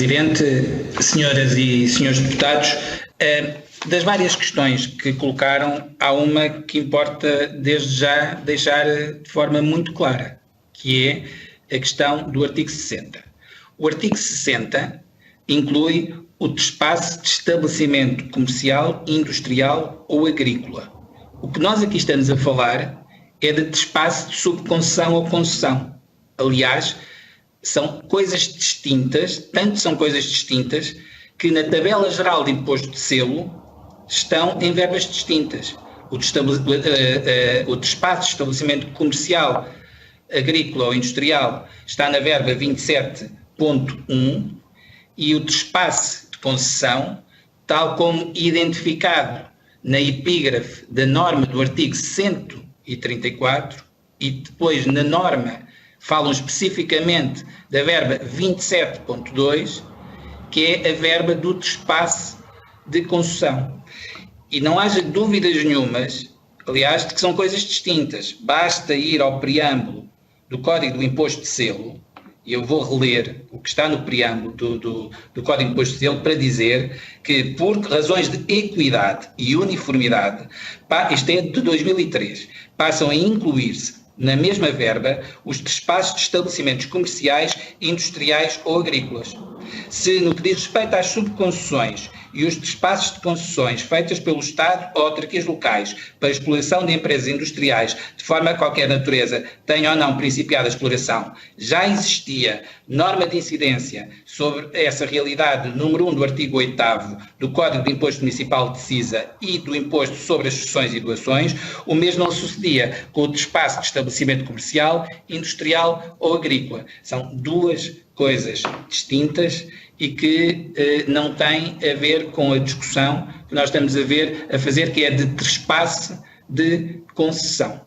Presidente, senhoras e senhores deputados, das várias questões que colocaram, há uma que importa desde já deixar de forma muito clara, que é a questão do artigo 60. O artigo 60 inclui o trespasse de estabelecimento comercial, industrial ou agrícola. O que nós aqui estamos a falar é de trespasse de subconcessão ou concessão. Aliás, são coisas distintas, tanto são coisas distintas, que na tabela geral de imposto de selo estão em verbas distintas. O trespasse de estabelecimento comercial, agrícola ou industrial está na verba 27.1 e o trespasse de concessão, tal como identificado na epígrafe da norma do artigo 134 e depois na norma falam especificamente da verba 27.2, que é a verba do trespasse de concessão. E não haja dúvidas nenhumas, aliás, de que são coisas distintas. Basta ir ao preâmbulo do Código do Imposto de Selo, e eu vou reler o que está no preâmbulo do Código de Imposto de Selo para dizer que, por razões de equidade e uniformidade, isto é de 2003, passam a incluir-se na mesma verba os trespassos de estabelecimentos comerciais, industriais ou agrícolas. Se, no que diz respeito às subconcessões e os trespassos de concessões feitas pelo Estado ou autarquias locais para a exploração de empresas industriais de forma a qualquer natureza tenha ou não principiado a exploração, já existia norma de incidência sobre essa realidade, número 1 do artigo 8º do Código de Imposto Municipal de CISA e do Imposto sobre as Sucessões e Doações, o mesmo não sucedia com o trespasse de estabelecimento comercial, industrial ou agrícola. São duas coisas distintas e que não têm a ver com a discussão que nós estamos a fazer, que é de trespasse de concessão.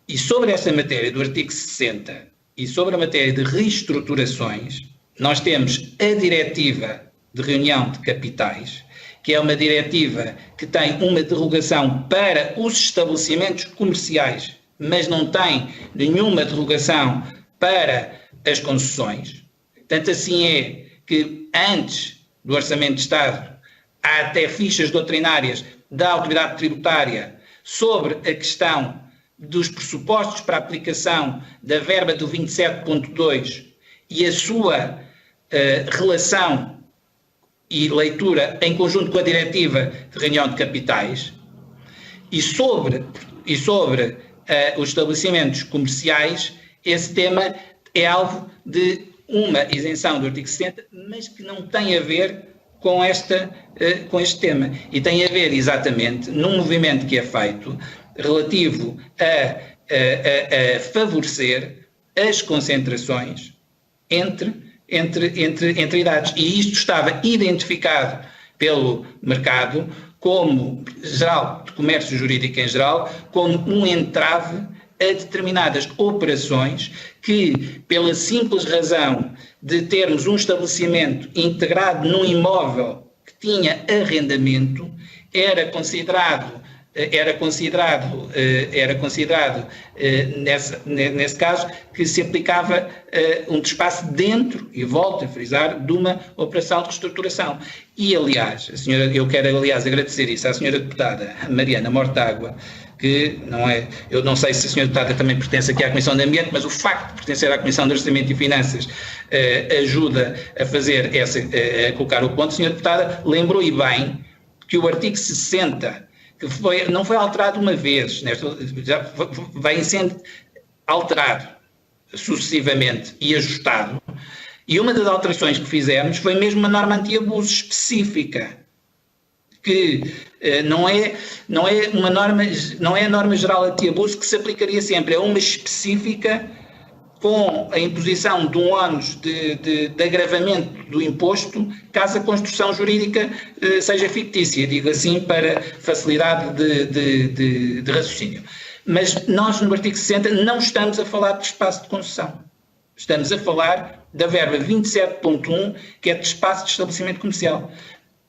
E sobre essa matéria do artigo 60 e sobre a matéria de reestruturações, nós temos a diretiva de reunião de capitais, que é uma diretiva que tem uma derrogação para os estabelecimentos comerciais, mas não tem nenhuma derrogação para as concessões. Tanto assim é que antes do Orçamento de Estado há até fichas doutrinárias da Autoridade Tributária sobre a questão dos pressupostos para a aplicação da verba do 27.2 e a sua relação e leitura em conjunto com a diretiva de reunião de capitais e sobre os estabelecimentos comerciais. Esse tema é alvo de uma isenção do artigo 60, mas que não tem a ver com este tema. E tem a ver exatamente num movimento que é feito relativo a favorecer as concentrações entre idades. E isto estava identificado pelo mercado como geral, de comércio jurídico em geral, como um entrave a determinadas operações que, pela simples razão de termos um estabelecimento integrado num imóvel que tinha arrendamento, era considerado nesse caso que se aplicava um trespasse dentro, e volto a frisar, de uma operação de reestruturação. E aliás, eu quero agradecer isso à senhora deputada Mariana Mortágua, que eu não sei se a senhora deputada também pertence aqui à Comissão de Ambiente, mas o facto de pertencer à Comissão de Orçamento e Finanças ajuda a colocar o ponto. A senhora deputada lembrou e bem que o artigo 60, que não foi alterado uma vez, já vem sendo alterado sucessivamente e ajustado, e uma das alterações que fizemos foi mesmo uma norma anti-abuso específica, que não é a norma geral anti-abuso que se aplicaria sempre, é uma específica com a imposição de um ónus de agravamento do imposto caso a construção jurídica seja fictícia, digo assim para facilidade de raciocínio. Mas nós no artigo 60 não estamos a falar de trespasse de concessão, estamos a falar da verba 27.1, que é trespasse de estabelecimento comercial.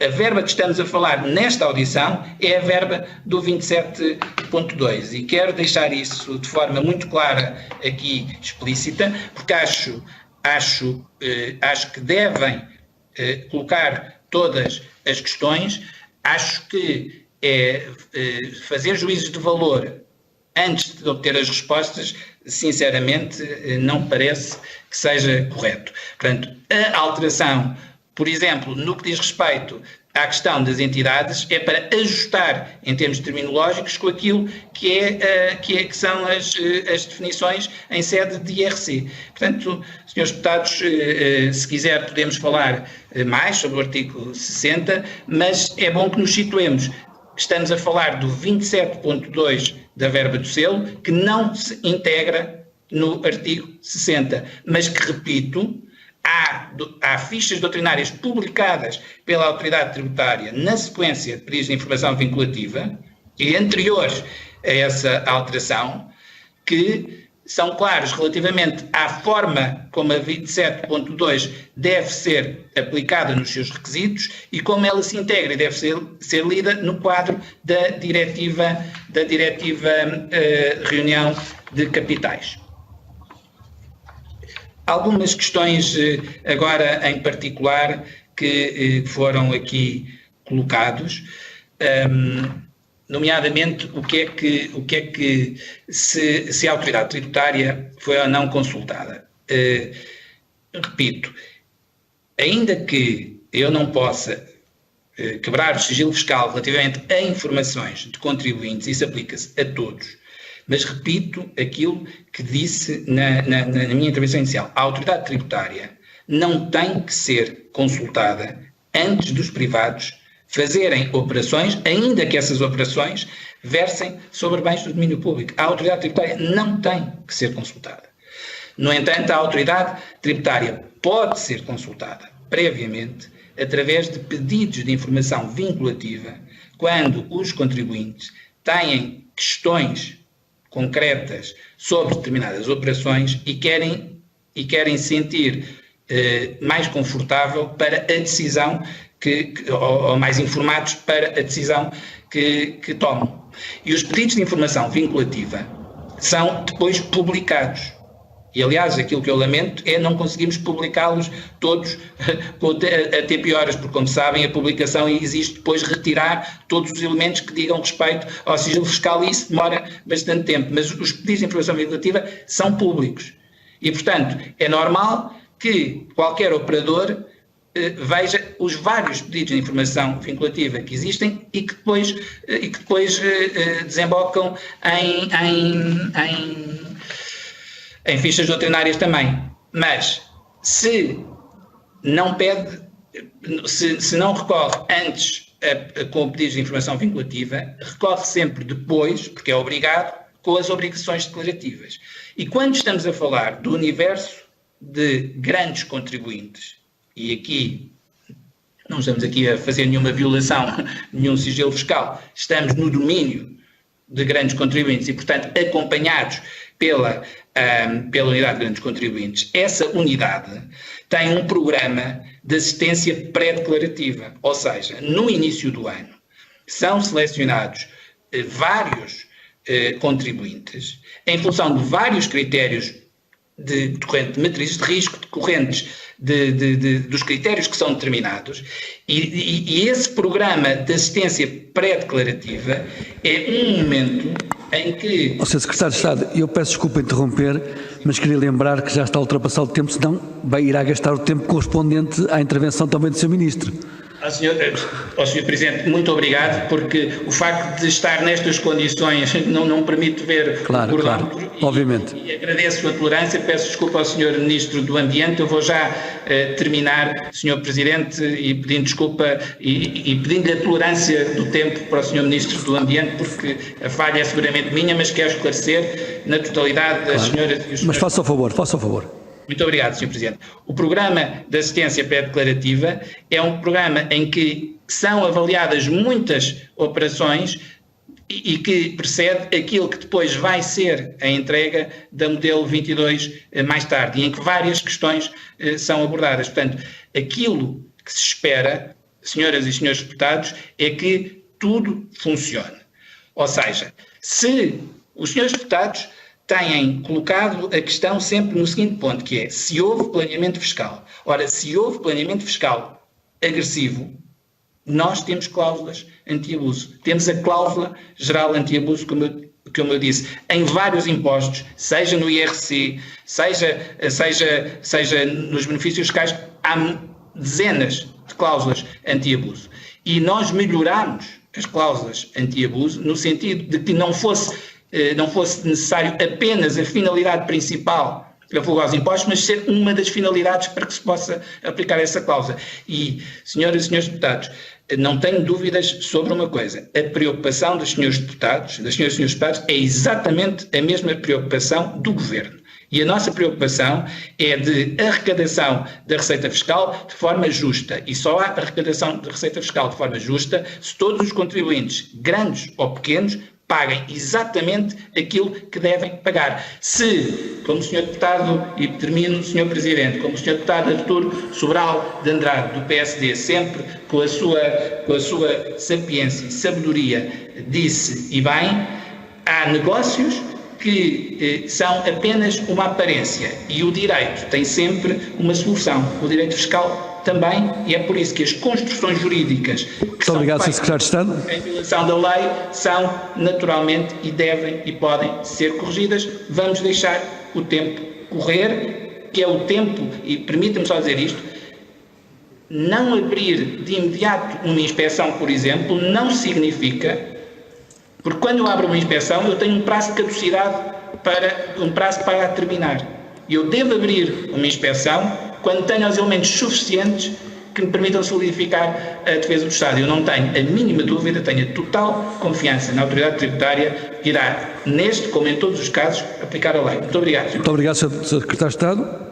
A verba que estamos a falar nesta audição é a verba do 27.2 e quero deixar isso de forma muito clara aqui, explícita, porque acho acho que devem colocar todas as questões. Acho que fazer juízos de valor antes de obter as respostas, sinceramente, não parece que seja correto. Portanto, a alteração, por exemplo, no que diz respeito à questão das entidades, é para ajustar, em termos terminológicos, com aquilo que são as definições em sede de IRC. Portanto, senhores deputados, se quiser podemos falar mais sobre o artigo 60, mas é bom que nos situemos. Estamos a falar do 27.2 da verba do selo, que não se integra no artigo 60, mas que, repito, há fichas doutrinárias publicadas pela autoridade tributária na sequência de pedidos de informação vinculativa e anteriores a essa alteração, que são claros relativamente à forma como a 27.2 deve ser aplicada nos seus requisitos e como ela se integra e deve ser lida no quadro da diretiva reunião de capitais. Algumas questões agora em particular que foram aqui colocados, nomeadamente o que é que se a autoridade tributária foi ou não consultada. Repito, ainda que eu não possa quebrar o sigilo fiscal relativamente a informações de contribuintes, isso aplica-se a todos, mas repito aquilo que disse na minha intervenção inicial. A autoridade tributária não tem que ser consultada antes dos privados fazerem operações, ainda que essas operações versem sobre bens do domínio público. A autoridade tributária não tem que ser consultada. No entanto, a autoridade tributária pode ser consultada previamente através de pedidos de informação vinculativa quando os contribuintes têm questões concretas sobre determinadas operações e querem sentir mais confortável para a decisão ou mais informados para a decisão que tomam. E os pedidos de informação vinculativa são depois publicados. E, aliás, aquilo que eu lamento é não conseguirmos publicá-los todos a tempo e horas, porque, como sabem, a publicação exige depois retirar todos os elementos que digam respeito ao sigilo fiscal e isso demora bastante tempo. Mas os pedidos de informação vinculativa são públicos. E, portanto, é normal que qualquer operador veja os vários pedidos de informação vinculativa que existem e que depois desembocam em fichas doutrinárias também. Mas se não recorre antes com o pedido de informação vinculativa, recorre sempre depois, porque é obrigado, com as obrigações declarativas. E quando estamos a falar do universo de grandes contribuintes, e aqui não estamos aqui a fazer nenhuma violação, nenhum sigilo fiscal, estamos no domínio de grandes contribuintes e, portanto, acompanhados pela unidade de grandes contribuintes. Essa unidade tem um programa de assistência pré-declarativa, ou seja, no início do ano são selecionados vários contribuintes em função de vários critérios decorrentes de matrizes de risco, decorrentes dos critérios que são determinados, e esse programa de assistência pré-declarativa é um momento em que... Sr. Secretário de Estado, eu peço desculpa interromper, mas queria lembrar que já está ultrapassado o tempo, senão irá gastar o tempo correspondente à intervenção também do Sr. Ministro. Ao Sr. Presidente, muito obrigado, porque o facto de estar nestas condições não permite ver claro, por claro, dentro. Obviamente. E agradeço a tolerância, peço desculpa ao Sr. Ministro do Ambiente, eu vou já terminar, Sr. Presidente, e pedindo desculpa e pedindo a tolerância do tempo para o Sr. Ministro do Ambiente, porque a falha é seguramente minha, mas quero esclarecer na totalidade das senhoras e os senhores. Mas faça o favor. Muito obrigado, Sr. Presidente. O programa de assistência pré-declarativa é um programa em que são avaliadas muitas operações e que precede aquilo que depois vai ser a entrega da modelo 22 mais tarde, e em que várias questões são abordadas. Portanto, aquilo que se espera, senhoras e senhores deputados, é que tudo funcione. Ou seja, se os senhores deputados têm colocado a questão sempre no seguinte ponto, que é se houve planeamento fiscal. Ora, se houve planeamento fiscal agressivo, nós temos cláusulas anti-abuso. Temos a cláusula geral anti-abuso, como eu disse, em vários impostos, seja no IRC, seja nos benefícios fiscais, há dezenas de cláusulas anti-abuso. E nós melhoramos as cláusulas anti-abuso no sentido de que não fosse necessário apenas a finalidade principal a fuga aos impostos, mas ser uma das finalidades para que se possa aplicar essa cláusula. E, senhoras e senhores deputados, não tenho dúvidas sobre uma coisa: a preocupação das senhoras e senhores deputados é exatamente a mesma preocupação do Governo. E a nossa preocupação é de arrecadação da receita fiscal de forma justa. E só há arrecadação da receita fiscal de forma justa se todos os contribuintes, grandes ou pequenos, paguem exatamente aquilo que devem pagar. Se, como o Sr. Deputado, e termino, Sr. Presidente, como o Sr. Deputado Artur Sobral de Andrade, do PSD, sempre com a sua sapiência e sabedoria, disse, e bem, há negócios que são apenas uma aparência e o direito tem sempre uma solução. O direito fiscal também, e é por isso que as construções jurídicas que são feitas em violação da lei são naturalmente e devem e podem ser corrigidas. Vamos deixar o tempo correr, que é o tempo, e permita-me só dizer isto, não abrir de imediato uma inspeção, por exemplo, não significa, porque quando eu abro uma inspeção eu tenho um prazo de caducidade para terminar. Eu devo abrir uma inspeção quando tenho os elementos suficientes que me permitam solidificar a defesa do Estado. Eu não tenho a mínima dúvida, tenho a total confiança na autoridade tributária que irá, neste como em todos os casos, aplicar a lei. Muito obrigado. Muito obrigado, Sr. Secretário de Estado.